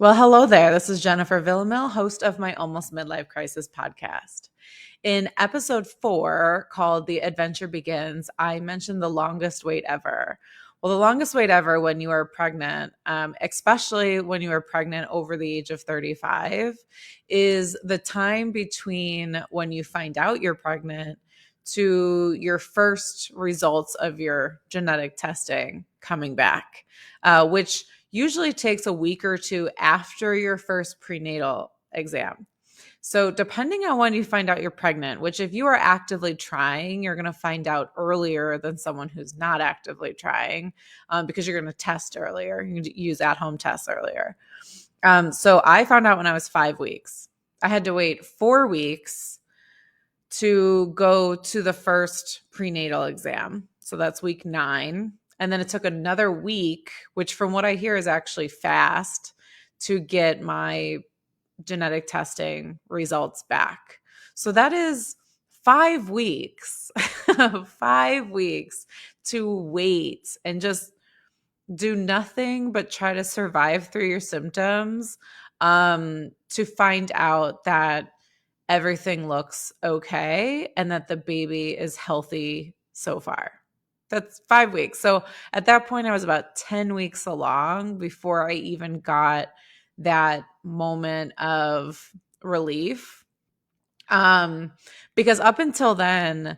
Well, hello there. This is Jennifer Villamil, host of my Almost Midlife Crisis podcast. In episode 4, called The Adventure Begins, I mentioned the longest wait ever. Well, the longest wait ever when you are pregnant, especially when you are pregnant over the age of 35, is the time between when you find out you're pregnant to your first results of your genetic testing coming back, which usually takes a week or two after your first prenatal exam. So, depending on when you find out you're pregnant, which if you are actively trying, you're going to find out earlier than someone who's not actively trying, because you're going to test earlier. You use at home tests earlier. So, I found out when I was 5 weeks. I had to wait 4 weeks to go to the first prenatal exam. So, that's week 9. And then it took another week, which from what I hear is actually fast, to get my genetic testing results back. So that is 5 weeks, 5 weeks to wait and just do nothing but try to survive through your symptoms, to find out that everything looks okay and that the baby is healthy so far. That's 5 weeks. So at that point, I was about 10 weeks along before I even got that moment of relief. Because up until then,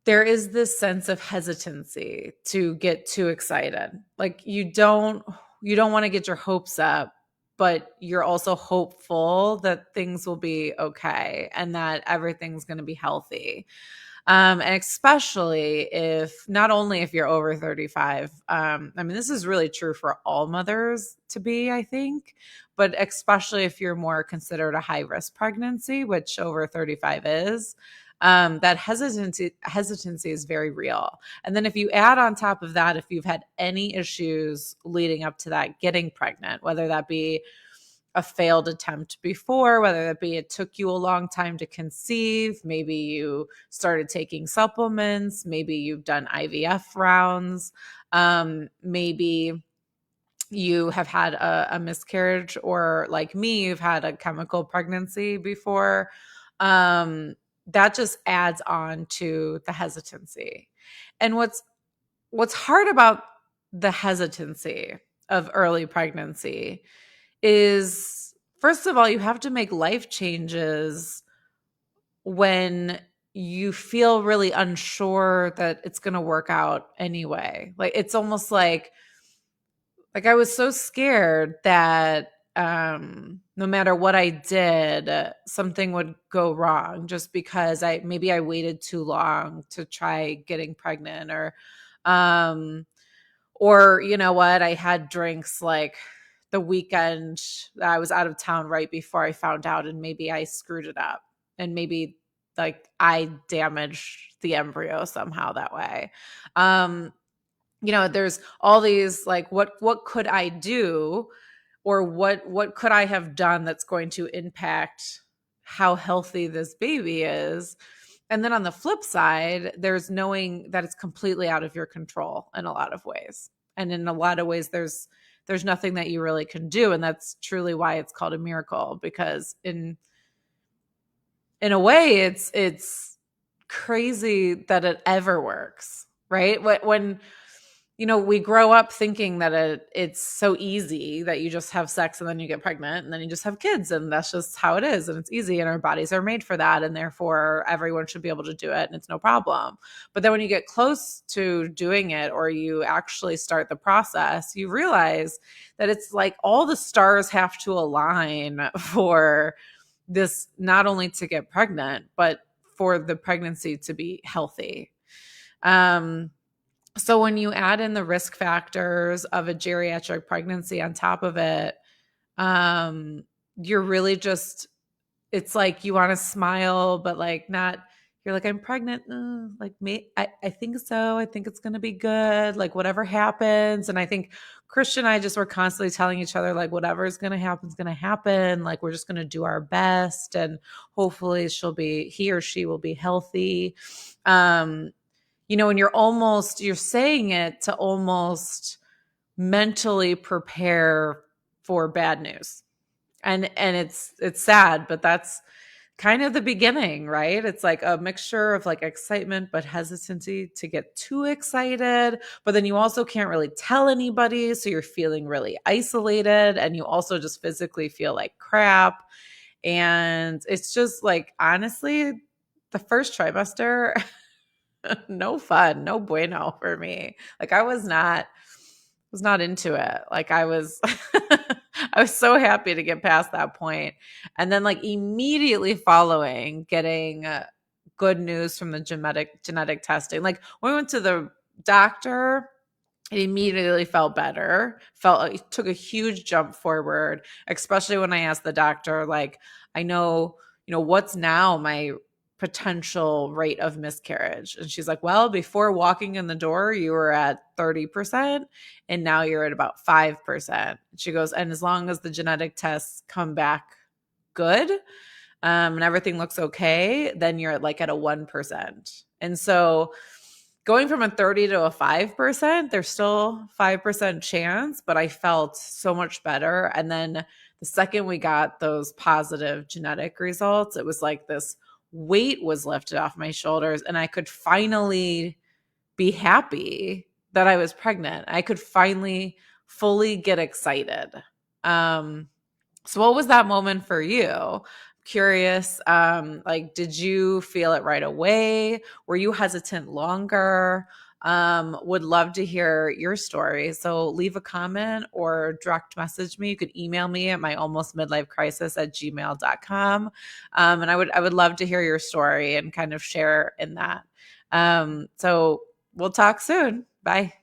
there is this sense of hesitancy to get too excited. Like you don't want to get your hopes up, but you're also hopeful that things will be okay and that everything's going to be healthy. And especially if not only if you're over 35, I mean, this is really true for all mothers to be, I think, but especially if you're more considered a high risk pregnancy, which over 35 is, that hesitancy is very real. And then if you add on top of that, if you've had any issues leading up to that, getting pregnant, whether that be a failed attempt before, whether that be it took you a long time to conceive, maybe you started taking supplements, maybe you've done IVF rounds, maybe you have had a miscarriage, or like me, you've had a chemical pregnancy before. That just adds on to the hesitancy. And what's hard about the hesitancy of early pregnancy is, first of all, you have to make life changes when you feel really unsure that it's going to work out anyway. Like it's almost like I was so scared that no matter what I did, something would go wrong just because I waited too long to try getting pregnant, or you know what, I had drinks like the weekend I was out of town right before I found out, and maybe I screwed it up, and maybe like I damaged the embryo somehow that way. There's all these like what could I do, or what could I have done that's going to impact how healthy this baby is. And then on the flip side, there's knowing that it's completely out of your control in a lot of ways. And in a lot of ways, there's nothing that you really can do. And that's truly why it's called a miracle, because in a way, it's crazy that it ever works, right? When we grow up thinking that it's so easy that you just have sex and then you get pregnant and then you just have kids and that's just how it is and it's easy and our bodies are made for that and therefore everyone should be able to do it and it's no problem. But then when you get close to doing it, or you actually start the process, you realize that it's like all the stars have to align for this, not only to get pregnant, but for the pregnancy to be healthy. So when you add in the risk factors of a geriatric pregnancy on top of it, you're really just, it's like you want to smile, but like not, you're like, I'm pregnant. I think so. I think it's going to be good. Like whatever happens. And I think Christian and I just were constantly telling each other, like, whatever is going to happen is going to happen. Like, we're just going to do our best. And hopefully he or she will be healthy. And you're saying it to almost mentally prepare for bad news. And it's sad, but that's kind of the beginning, right? It's like a mixture of like excitement, but hesitancy to get too excited. But then you also can't really tell anybody. So you're feeling really isolated and you also just physically feel like crap. And it's just like, honestly, the first trimester, no fun, no bueno for me. Like I was not into it. Like I was I was so happy to get past that point. And then like immediately following getting good news from the genetic testing. Like when we went to the doctor, it immediately felt better. Felt it took a huge jump forward, especially when I asked the doctor like I know, what's now my potential rate of miscarriage. And she's like, well, before walking in the door, you were at 30%, and now you're at about 5%. She goes, and as long as the genetic tests come back good, and everything looks okay, then you're at a 1%. And so going from a 30 to a 5%, there's still 5% chance, but I felt so much better. And then the second we got those positive genetic results, it was like this weight was lifted off my shoulders and I could finally be happy that I was pregnant. I could finally fully get excited. So what was that moment for you? Curious, like, did you feel it right away? Were you hesitant longer? Would love to hear your story. So leave a comment or direct message me. You could email me at my almost midlife crisis at gmail.com. And I would love to hear your story and kind of share in that. So we'll talk soon. Bye.